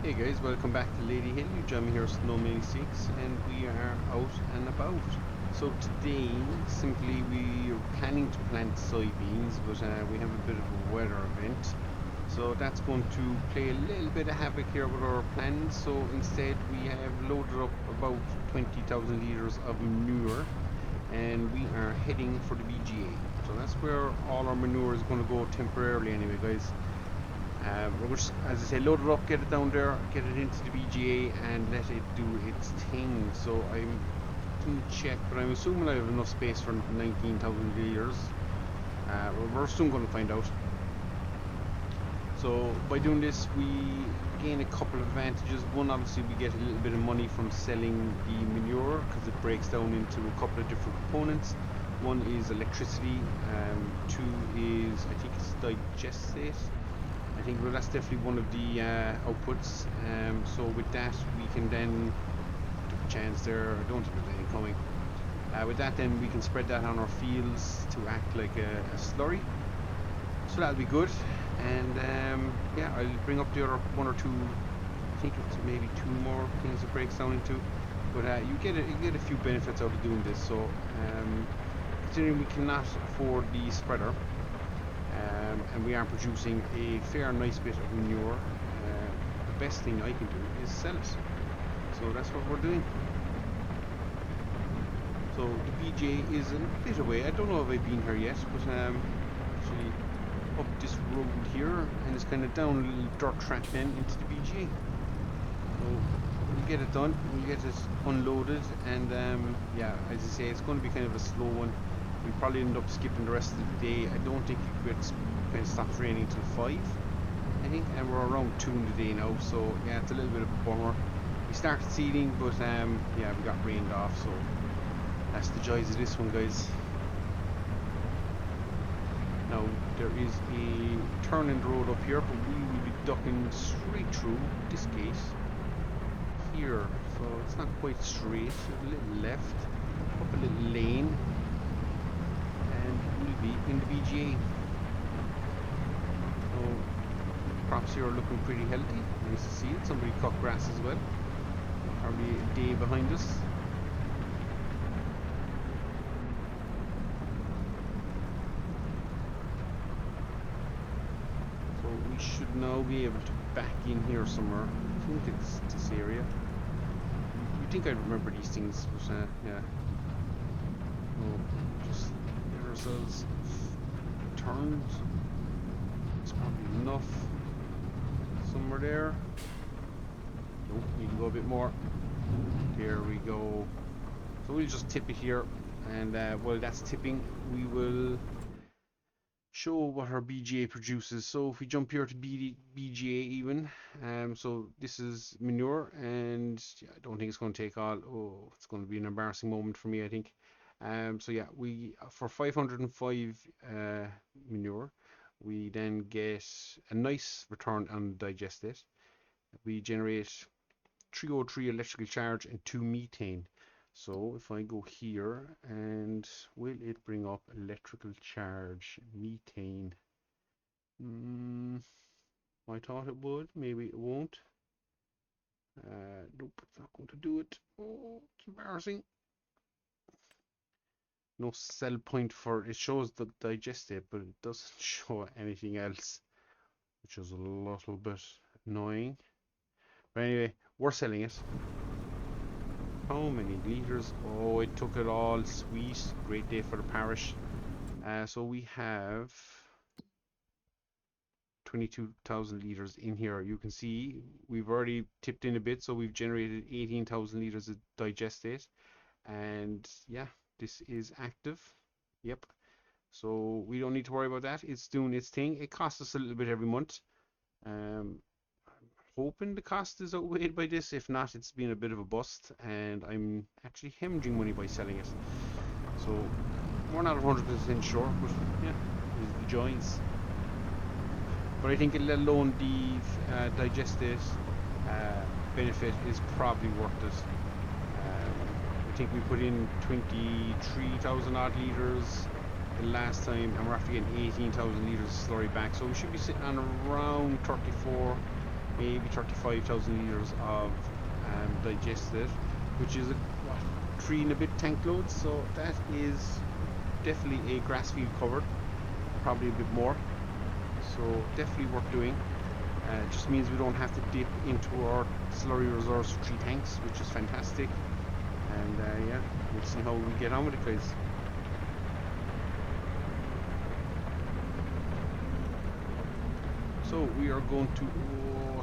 Hey guys, welcome back to Ladyhill. You join me here at Snowman86 and we are out and about. So today, simply we are planning to plant soybeans, but we have a bit of a weather event. So that's going to play a little bit of havoc here with our plans. So instead we have loaded up about 20,000 litres of manure and we are heading for the BGA. So that's where all our manure is going to go temporarily anyway, guys. We're just, as I say, load it up, get it down there, get it into the BGA and let it do its thing. So I didn't check, but I'm assuming I have enough space for 19,000 litres. We're soon going to find out. So by doing this we gain a couple of advantages. One, obviously we get a little bit of money from selling the manure because it breaks down into a couple of different components. One is electricity, two is, I think it's digestate. I think, well, that's definitely one of the outputs. So with that we can then, took a chance there, I don't think there's anything coming. With that then we can spread that on our fields to act like a slurry. So that'll be good. And yeah, I'll bring up the other one or two, I think it's maybe two more things it breaks down into. But you get a few benefits out of doing this. So considering we cannot afford the spreader, and we are producing a fair nice bit of manure, the best thing I can do is sell it. So that's what we're doing. So the BJ is a bit away. I don't know if I've been here yet, but actually up this road here, and it's kind of down a little dirt track then into the BJ. So we'll get it done, we'll get it unloaded, and yeah, as I say, it's going to be kind of a slow one. We'll probably end up skipping the rest of the day. I don't think it kind of stops raining till 5, I think, and we're around 2 in the day now, so yeah, it's a little bit of a bummer. We started seeding, but yeah, we got rained off, so that's the joys of this one, guys. Now there is a turn in the road up here, but we will be ducking straight through this gate here, so it's not quite straight, a little left, up a little lane, and we'll be in the BGA. So crops here are looking pretty healthy, nice to see it. Somebody cut grass as well, probably a day behind us. So we should now be able to back in here somewhere. I think it's this area. You'd think I'd remember these things, but yeah. We'll just get ourselves turned. It's probably enough. Somewhere there. Nope, need to go a bit more. There we go. So we'll just tip it here, and while that's tipping, we will show what our BGA produces. So if we jump here to BGA even, so this is manure, and yeah, I don't think it's going to take all. Oh, it's going to be an embarrassing moment for me, I think. So yeah, we, for 505 manure, we then get a nice return on digestate. We generate 303 electrical charge and 2 methane. So if I go here, and will it bring up electrical charge, methane? I thought it would, maybe it won't. Nope, it's not going to do it. Oh, it's embarrassing. No sell point for it. Shows the digestate, but it doesn't show anything else, which is a little bit annoying. But anyway, we're selling it. How many litres? Oh, it took it all. Sweet. Great day for the parish. So we have 22,000 litres in here. You can see we've already tipped in a bit, so we've generated 18,000 litres of digestate. And yeah, this is active. Yep. So we don't need to worry about that. It's doing its thing. It costs us a little bit every month. I'm hoping the cost is outweighed by this. If not, it's been a bit of a bust, and I'm actually hemorrhaging money by selling it. So we're not 100% sure, but yeah, it's the joys. But I think, let alone the digestate benefit, is probably worth it. I think we put in 23,000 odd litres the last time, and we're after getting 18,000 litres of slurry back, so we should be sitting on around 34 maybe 35,000 litres of digested, which is a what, 3 and a bit tank loads. So that is definitely a grass field covered, probably a bit more. So definitely worth doing. It just means we don't have to dip into our slurry reserves for 3 tanks, which is fantastic. And yeah, we'll see how we get on with it, guys. So we are going to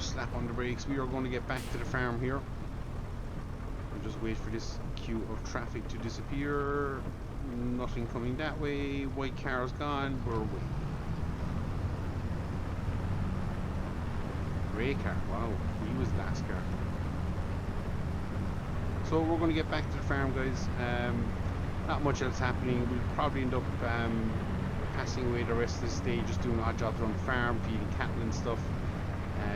slap on the brakes. We are going to get back to the farm here. We'll just wait for this queue of traffic to disappear. Nothing coming that way. White car's gone. We're away. Grey car. Wow, he was the last car. So we're going to get back to the farm, guys. Not much else happening. We'll probably end up passing away the rest of this day, just doing odd jobs around the farm, feeding cattle and stuff.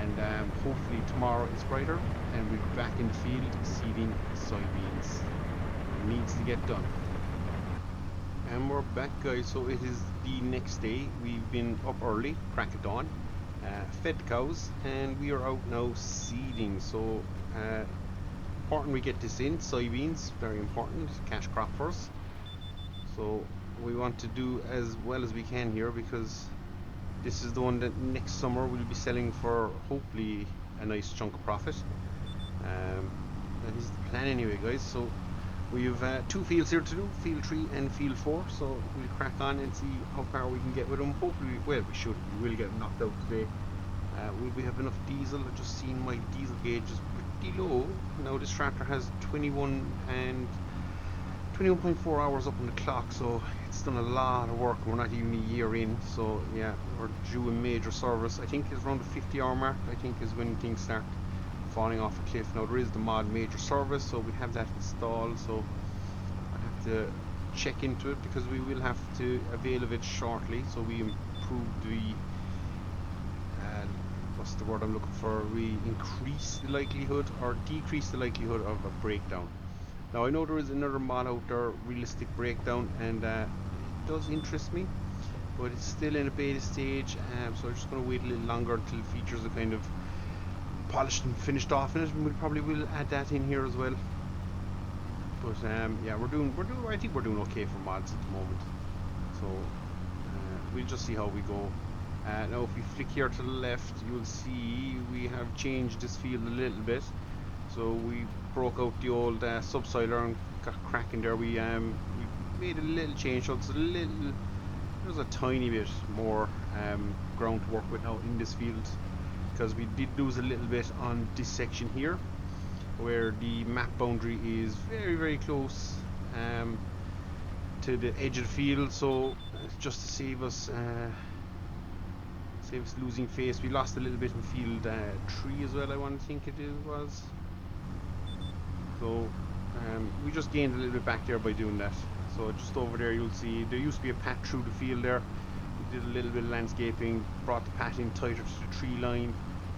And hopefully tomorrow is brighter and we'll be back in the field seeding soybeans. It needs to get done. And we're back, guys. So it is the next day. We've been up early, crack of dawn, fed the cows, and we are out now seeding. So important we get this in. Soybeans, very important, cash crop for us. So we want to do as well as we can here, because this is the one that next summer we'll be selling for hopefully a nice chunk of profit. That is the plan anyway, guys. So we have 2 fields here to do, field 3 and field 4. So we'll crack on and see how far we can get with them. Hopefully, well, we will get knocked out today. Will we have enough diesel? I've just seen my diesel gauge is pretty low. Now this tractor has 21.4 hours up on the clock, so it's done a lot of work. We're not even a year in, so yeah, we're due a major service. I think it's around the 50-hour mark, I think, is when things start falling off a cliff. Now there is the mod major service, so we have that installed, so I have to check into it, because we will have to avail of it shortly. So we improve the what's the word I'm looking for, we increase the likelihood or decrease the likelihood of a breakdown. Now I know there is another mod out there, realistic breakdown, and it does interest me, but it's still in a beta stage, so I'm just going to wait a little longer until features are kind of polished and finished off in it, and we probably will add that in here as well. But yeah, I think we're doing okay for mods at the moment, so we'll just see how we go. Now if we flick here to the left, you'll see we have changed this field a little bit. So we broke out the old subsoiler and got cracking there. We made a little change, so it's there's a tiny bit more ground to work with now in this field, because we did lose a little bit on this section here, where the map boundary is very, very close to the edge of the field. So just to save us losing face, we lost a little bit in field 3 as well, I want to think it was. So we just gained a little bit back there by doing that. So just over there you'll see there used to be a path through the field there. We did a little bit of landscaping, brought the path in tighter to the tree line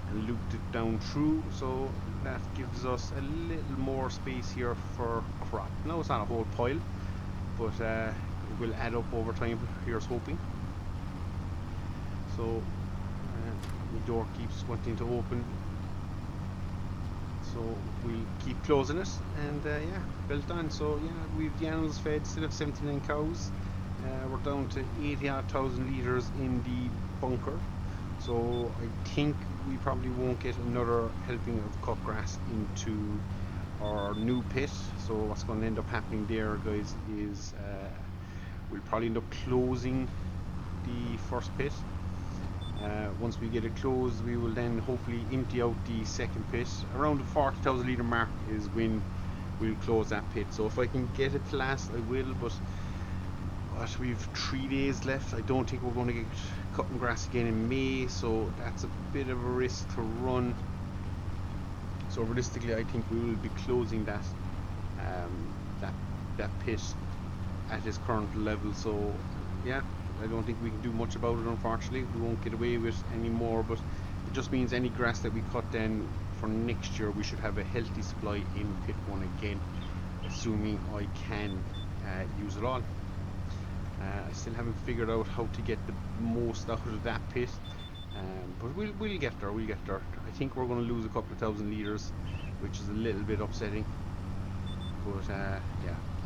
and looped it down through, so that gives us a little more space here for crop. Now it's not a whole pile, but it will add up over time, here's hoping. So the door keeps wanting to open, so we'll keep closing it, and yeah, built on. So yeah, we've the animals fed, still have 79 cows. We're down to 80,000 litres in the bunker, so I think we probably won't get another helping of cut grass into our new pit. So what's going to end up happening there, guys, is we'll probably end up closing the first pit. Once we get it closed, we will then hopefully empty out the second pit. Around the 40,000 litre mark is when we'll close that pit. So if I can get it to last, I will, but we've 3 days left. I don't think we're going to get cutting grass again in May, so that's a bit of a risk to run. So realistically, I think we will be closing that that pit at its current level. So yeah, I don't think we can do much about it, unfortunately. We won't get away with any more, but it just means any grass that we cut then for next year, we should have a healthy supply in pit 1 again, assuming I can use it all. I still haven't figured out how to get the most out of that pit, but we'll get there. I I think we're going to lose a couple of thousand litres, which is a little bit upsetting. But yeah,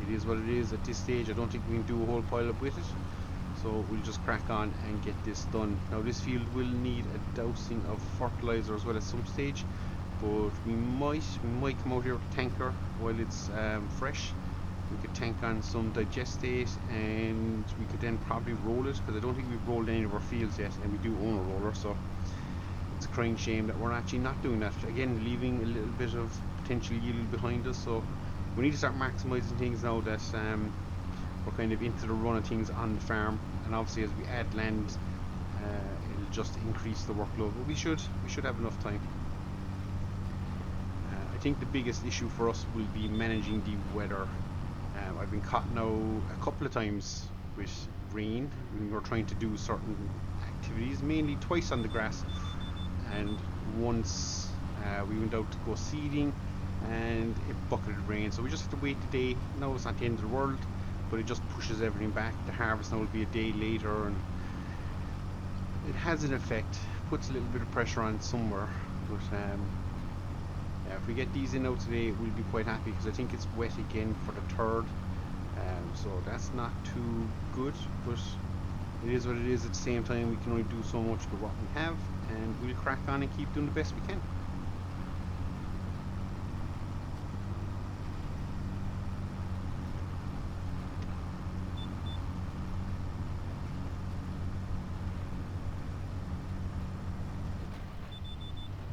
it is what it is at this stage. I don't think we can do a whole pile up with it. So we'll just crack on and get this done. Now this field will need a dousing of fertiliser as well at some stage, but we might come out here with a tanker while it's fresh. We could tank on some digestate and we could then probably roll it, because I don't think we've rolled any of our fields yet, and we do own a roller, so it's a crying shame that we're actually not doing that. Again, leaving a little bit of potential yield behind us, so we need to start maximising things now that we're kind of into the run of things on the farm, and obviously as we add land, it'll just increase the workload, but we should have enough time. I think the biggest issue for us will be managing the weather. I've been caught now a couple of times with rain when we're trying to do certain activities, mainly twice on the grass, and once we went out to go seeding and it bucketed rain, so we just have to wait the day. No, it's not the end of the world, but it just pushes everything back. The harvest now will be a day later, and it has an effect, puts a little bit of pressure on somewhere, but yeah, if we get these in now today, we'll be quite happy, because I think it's wet again for the 3rd, so that's not too good, but it is what it is. At the same time, we can only do so much with what we have, and we'll crack on and keep doing the best we can.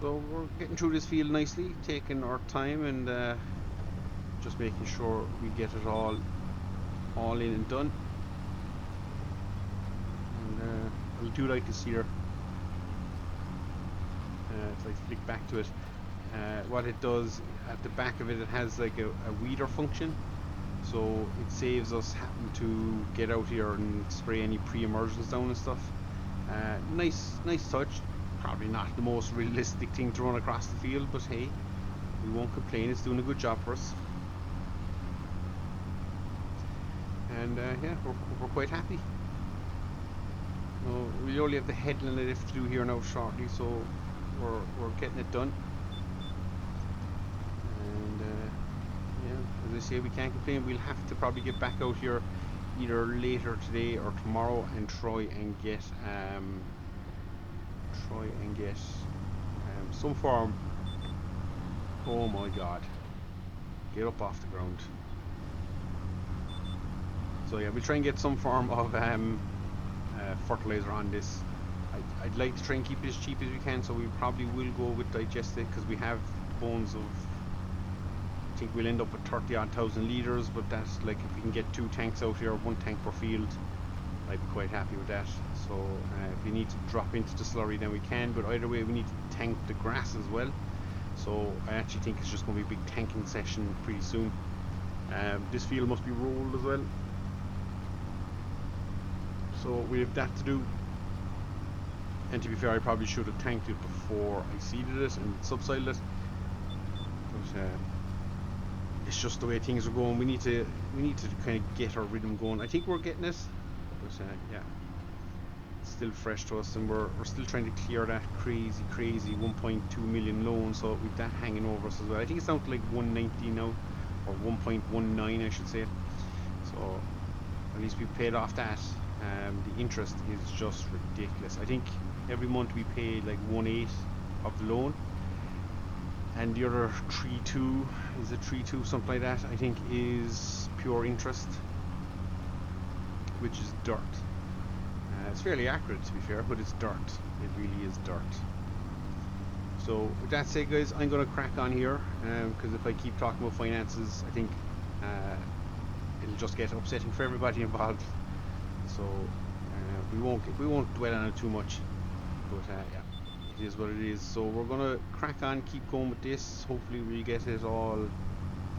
So we're getting through this field nicely, taking our time, and just making sure we get it all in and done. And I do like this here. If I flick back to it, what it does at the back of it, it has like a weeder function, so it saves us having to get out here and spray any pre-emergence down and stuff. Nice touch. Probably not the most realistic thing to run across the field, but hey, we won't complain. It's doing a good job for us, and yeah, we're quite happy. We only have the headland that I have to do here now shortly, so we're getting it done. And yeah, as I say, we can't complain. We'll have to probably get back out here either later today or tomorrow and try and get some form. Oh my god, get up off the ground. So yeah, we'll try and get some form of fertilizer on this. I'd like to try and keep it as cheap as we can, so we probably will go with digestate, because we have bones of, I think we'll end up with 30-odd thousand litres, but that's like, if we can get 2 tanks out here, 1 tank per field, I'd be quite happy with that. So if we need to drop into the slurry, then we can, but either way we need to tank the grass as well. So I actually think it's just going to be a big tanking session pretty soon. This field must be rolled as well, so we have that to do. And to be fair, I probably should have tanked it before I seeded it and subsoiled it, but it's just the way things are going. We need to kind of get our rhythm going. I think we're getting it, but yeah, it's still fresh to us, and we're still trying to clear that crazy 1.2 million loan, so with that hanging over us as well. I think it's down to like 190 now, or 1.19 I should say, so at least we paid off that. The interest is just ridiculous. I think every month we pay like 1/8 of the loan, and the other 3.2, is it 3.2, something like that, I think, is pure interest, which is dirt. It's fairly accurate, to be fair, but it's dirt. It really is dirt. So with that said, guys, I'm going to crack on here, because if I keep talking about finances, I think it'll just get upsetting for everybody involved. So we won't dwell on it too much, but yeah, it is what it is. So we're gonna crack on, keep going with this. Hopefully we get it all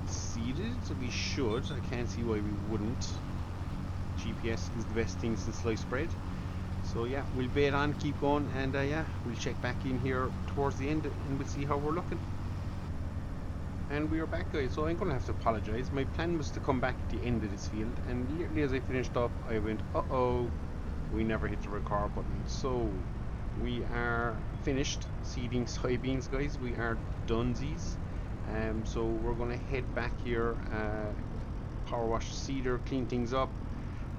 seeded. We should. I can't see why we wouldn't. GPS is the best thing since sliced bread. So yeah, we'll bait on, keep going, and yeah, we'll check back in here towards the end and we'll see how we're looking. And we are back, guys, so I'm going to have to apologise. My plan was to come back at the end of this field, and literally as I finished up, I went, uh-oh, we never hit the record button. So we are finished seeding soybeans, guys. We are donesies. So we're going to head back here, power wash the seeder, clean things up,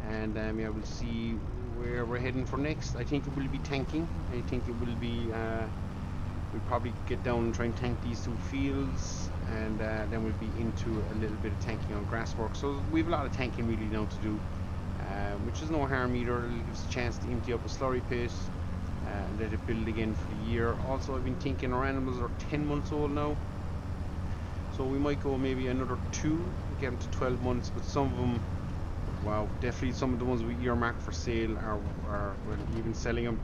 and yeah, we'll see where we're heading for next. I think it will be tanking. I think it will be we'll probably get down and try and tank these two fields, and then we'll be into a little bit of tanking on grass work. So we have a lot of tanking really now to do, which is no harm either. It'll give us a chance to empty up a slurry pit and let it build again for the year. Also, I've been thinking our animals are 10 months old now, so we might go maybe another 2, get them to 12 months, but some of them, wow, definitely some of the ones we earmark for sale are well, even selling them.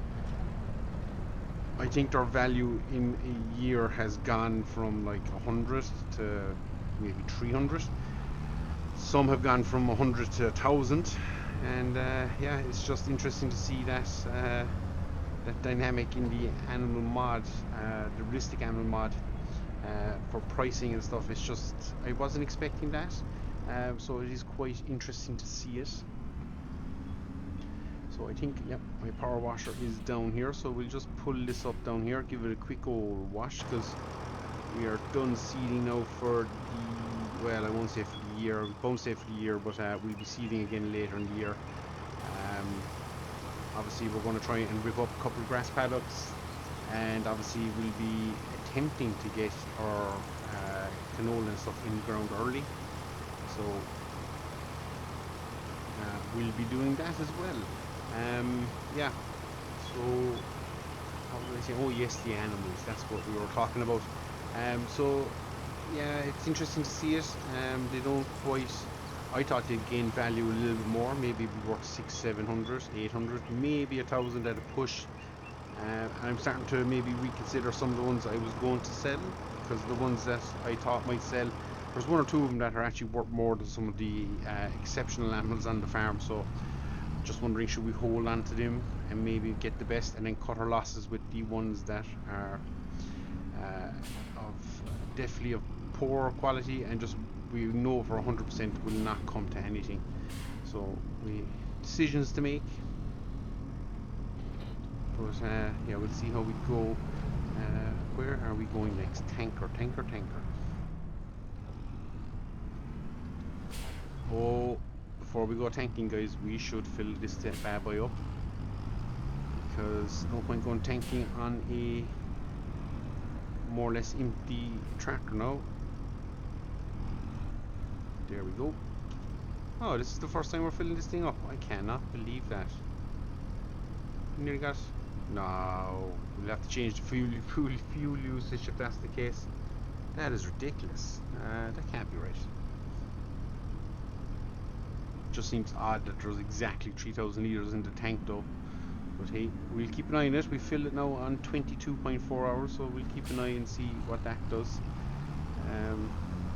I think their value in a year has gone from like 100 to maybe 300. Some have gone from 100 to 1,000, and yeah, it's just interesting to see that that dynamic in the animal mod, the realistic animal mod, for pricing and stuff. It's just, I wasn't expecting that, so it is quite interesting to see it. So I think, yep, my power washer is down here, so we'll just pull this up down here, give it a quick old wash, because we are done seeding now for the, well, I won't say for the year, we won't say for the year, but we'll be seeding again later in the year. Obviously we're going to try and rip up a couple of grass paddocks, and obviously we'll be attempting to get our canola and stuff in the ground early, so we'll be doing that as well. Yeah, so how did I say? Oh yes, the animals, that's what we were talking about. So yeah, it's interesting to see it. They don't quite, I thought they'd gain value a little bit more, maybe be worth 600, 700, 800, maybe 1,000 at a push. And I'm starting to maybe reconsider some of the ones I was going to sell, because the ones that I thought might sell, there's 1 or 2 of them that are actually worth more than some of the exceptional animals on the farm. So just wondering, should we hold on to them and maybe get the best, and then cut our losses with the ones that are of definitely of poor quality, and just we know for 100% will not come to anything. So we decisions to make, but yeah, we'll see how we go. Where are we going next? Tanker. Oh, before we go tanking, guys, we should fill this bad boy up, because no point going tanking on a more or less empty tractor now. There we go. Oh, this is the first time we're filling this thing up. I cannot believe that. Nearly got. No, we'll have to change the fuel usage if that's the case. That is ridiculous. That can't be right. Just seems odd that there's exactly 3,000 litres in the tank though. But hey, we'll keep an eye on it. We filled it now on 22.4 hours, so we'll keep an eye and see what that does.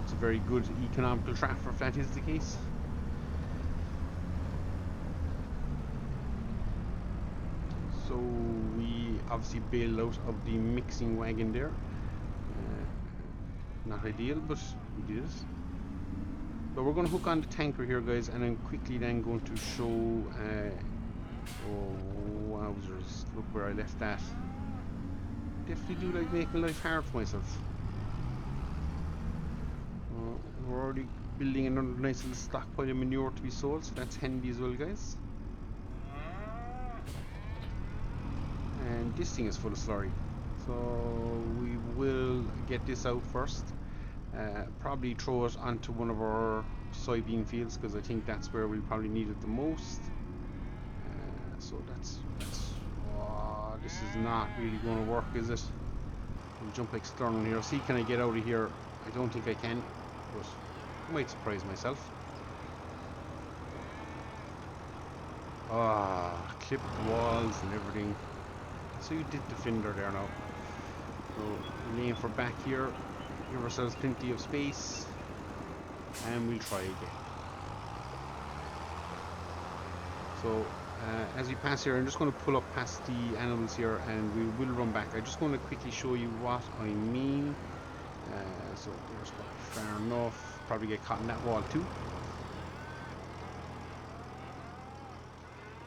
It's a very good economical tractor if that is the case. So we obviously bailed out of the mixing wagon there. Not ideal, but we did it. So we're going to hook on the tanker here, guys, and I'm quickly then going to show. Oh, wowzers! Look where I left that. Definitely do like making life hard for myself. We're already building another nice little stockpile of manure to be sold, so that's handy as well, guys. And this thing is full of slurry, so we will get this out first. Probably throw it onto one of our soybean fields, because I think that's where we'll probably need it the most. So that's oh, this is not really going to work, is it? I'll jump external here. See, can I get out of here? I don't think I can, but I might surprise myself. Ah, clip walls and everything. So you did the fender there now. So we'll aim for back here. Give ourselves plenty of space, and we'll try again. So as we pass here, I'm just going to pull up past the animals here, and we will run back. I just want to quickly show you what I mean. So there's probably fair enough. Probably get caught in that wall too.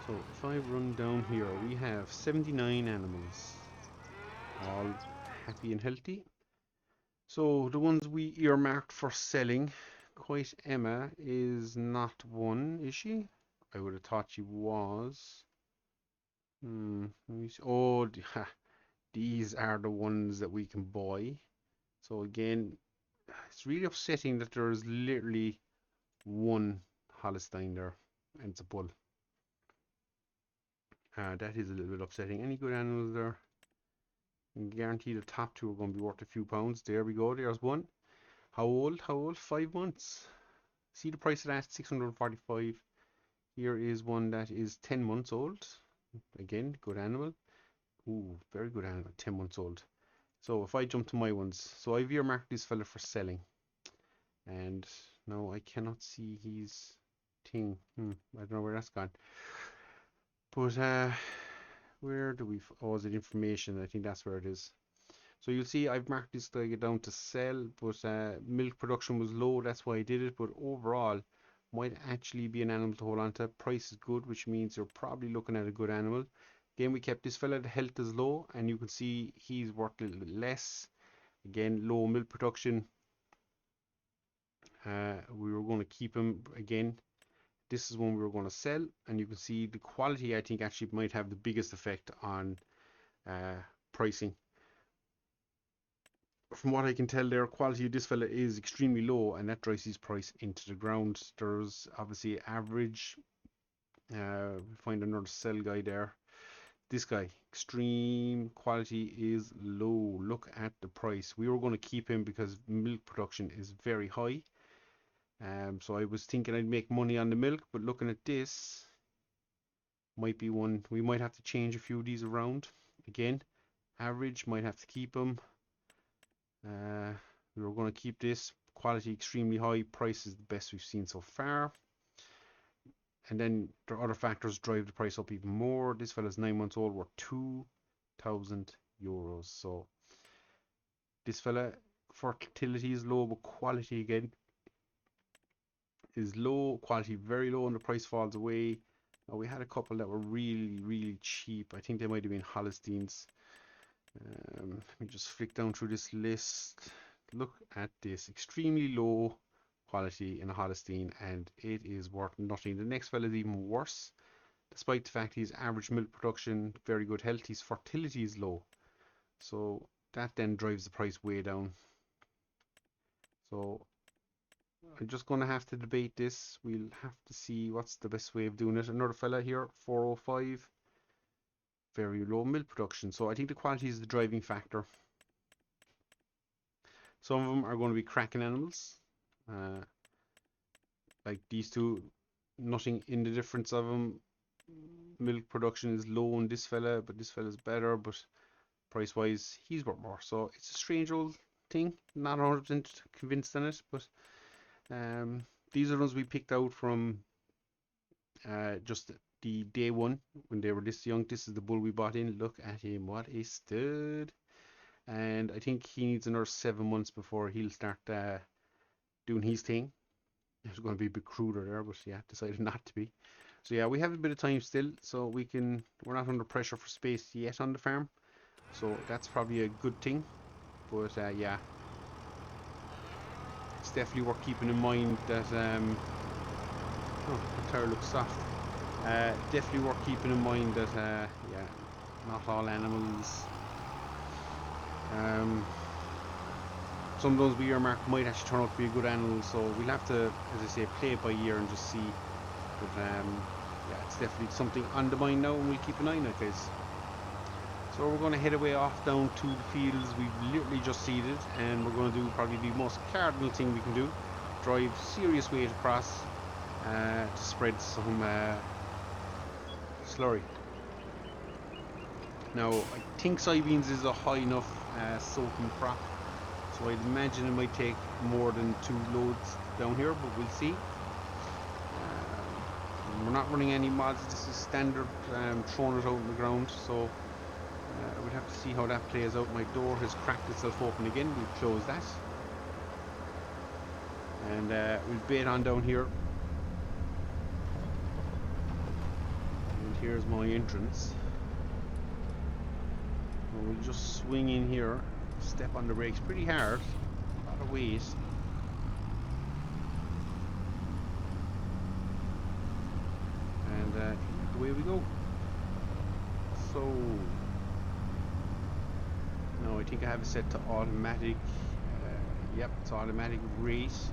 So if I run down here, we have 79 animals. all happy and healthy. So the ones we earmarked for selling, Quite Emma is not one, is she? I would have thought she was. Let me see. Oh, these are the ones that we can buy. So again, it's really upsetting that there's literally one Holstein there, and it's a bull. That is a little bit upsetting. Any good animals there? I can guarantee the top two are going to be worth a few pounds. There we go. There's one. How old? How old? 5 months. See the price of that? 645. Here is one that is 10 months old. Again, good animal. Ooh, very good animal. 10 months old. So if I jump to my ones, so I've earmarked this fella for selling, and no, I cannot see his thing. I don't know where that's gone. But where do we? Oh, is it information? I think that's where it is. So you'll see I've marked this guy down to sell, but milk production was low. That's why I did it. But overall, might actually be an animal to hold on to. Price is good, which means you're probably looking at a good animal. Again, we kept this fella. The health is low, and you can see he's worth a little bit less. Again, low milk production. We were going to keep him again. This is one we were going to sell, and you can see the quality I think actually might have the biggest effect on pricing. From what I can tell there, quality of this fella is extremely low, and that drives his price into the ground. There's obviously average. We find another sell guy there. This guy, extreme quality is low. Look at the price. We were going to keep him because milk production is very high. So I was thinking I'd make money on the milk, but looking at this, might be one we might have to change a few of these around. Again, average, might have to keep them. We were going to keep this. Quality extremely high. Price is the best we've seen so far. And then there are other factors drive the price up even more. This fella's 9 months old, worth €2,000. So this fella, fertility is low, but quality again is low. Quality very low, and the price falls away. Now, we had a couple that were really, really cheap. I think they might have been Holsteins. Let me just flick down through this list. Look at this, extremely low quality in a Holstein, and it is worth nothing. The next fella is even worse, despite the fact he's average milk production, very good health. His fertility is low, so that then drives the price way down. So I'm just going to have to debate this. We'll have to see what's the best way of doing it. Another fella here, 405. Very low milk production. So I think the quality is the driving factor. Some of them are going to be cracking animals. Like these two, nothing in the difference of them. Milk production is low in this fella, but this fella is better, but price wise, he's worth more. So it's a strange old thing. Not 100% convinced on it, but these are the ones we picked out from just the day one when they were this young. This is the bull we bought in. Look at him, what a stud. And I think he needs another 7 months before he'll start doing his thing. It was going to be a bit cruder there, but yeah, decided not to be. So yeah, we have a bit of time still, so we're not under pressure for space yet on the farm, so that's probably a good thing. But yeah, it's definitely worth keeping in mind that oh, the tire looks soft. Definitely worth keeping in mind that yeah, not all animals. Some of those we earmark might actually turn out to be a good animal, so we'll have to, as I say, play it by ear and just see. But yeah, it's definitely something on the mind now, and we'll keep an eye on it, guys. So we're going to head away off down to the fields we've literally just seeded, and we're going to do probably the most cardinal thing we can do: drive serious weight across to spread some slurry. Now, I think soybeans is a high enough soaking crop, so I'd imagine it might take more than 2 loads down here, but we'll see. We're not running any mods. This is standard throwing it out on the ground, so we'll have to see how that plays out. My door has cracked itself open again. We'll close that, and we'll bait on down here. And here's my entrance. we'll just swing in here, step on the brakes pretty hard, a lot of weight. And away we go. So no, I think I have it set to automatic. Yep, it's automatic race.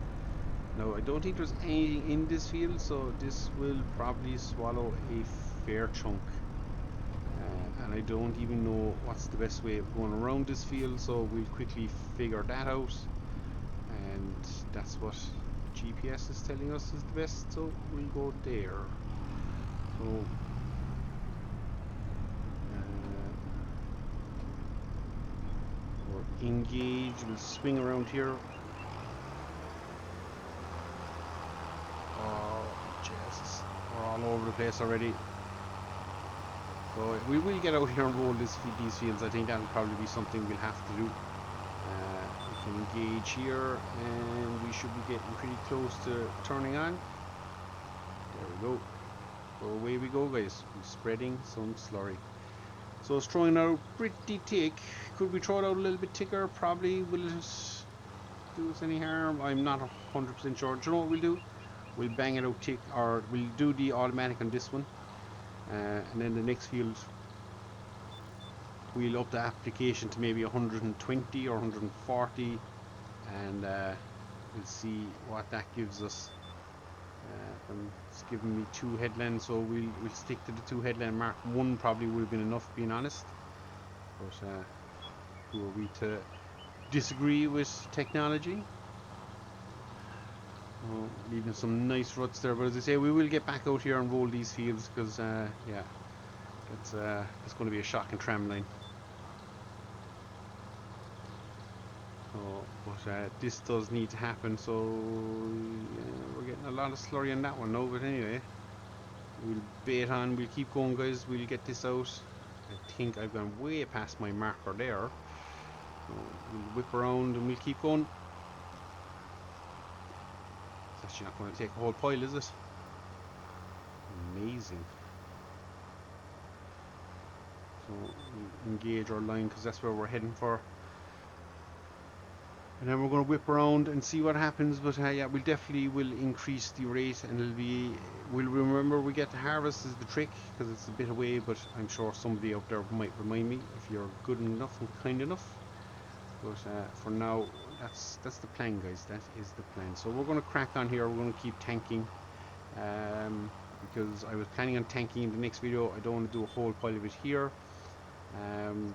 No, I don't think there's anything in this field, so this will probably swallow a fair chunk. And I don't even know what's the best way of going around this field, so we'll quickly figure that out. And that's what GPS is telling us is the best, so we'll go there. So we're engaged, we'll swing around here. Oh Jesus, we're all over the place already. So we will get out here and roll these fields. I think that'll probably be something we'll have to do. We can engage here and we should be getting pretty close to turning on. There we go. So away we go, guys. We're spreading some slurry. So it's throwing out pretty thick. Could we throw it out a little bit thicker? Probably. Will it do us any harm? I'm not 100% sure. Do you know what we'll do? We'll bang it out thick, or we'll do the automatic on this one. And then the next field we'll up the application to maybe 120 or 140 and we'll see what that gives us. It's giving me 2 headlands, so we'll stick to the 2 headland mark. 1 probably would have been enough, being honest, but who are we to disagree with technology? Oh, leaving some nice ruts there, but as I say, we will get back out here and roll these fields because yeah, it's going to be a shocking tram line. But this does need to happen, so yeah, we're getting a lot of slurry on that one now, but anyway, we'll bait on, we'll keep going, guys. We'll get this out. I think I've gone way past my marker there, so we'll whip around and we'll keep going. Actually not going to take a whole pile, is it? Amazing. So we engage our line because that's where we're heading for, and then we're going to whip around and see what happens. But yeah, we definitely will increase the rate, and it'll be, we'll remember we get to harvest is the trick because it's a bit away, but I'm sure somebody out there might remind me if you're good enough and kind enough. But for now, that's the plan, guys. That is the plan. So we're going to crack on here. We're going to keep tanking because I was planning on tanking in the next video. I don't want to do a whole pile of it here.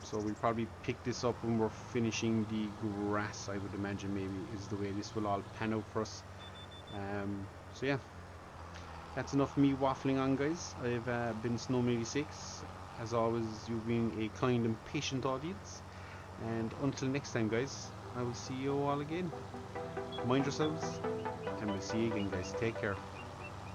So we'll probably pick this up when we're finishing the grass. I would imagine maybe is the way this will all pan out for us. So yeah, that's enough of me waffling on, guys. I've been Snow86. As always, you've been a kind and patient audience. And until next time, guys, I will see you all again. Mind yourselves, and we'll see you again, guys. Take care.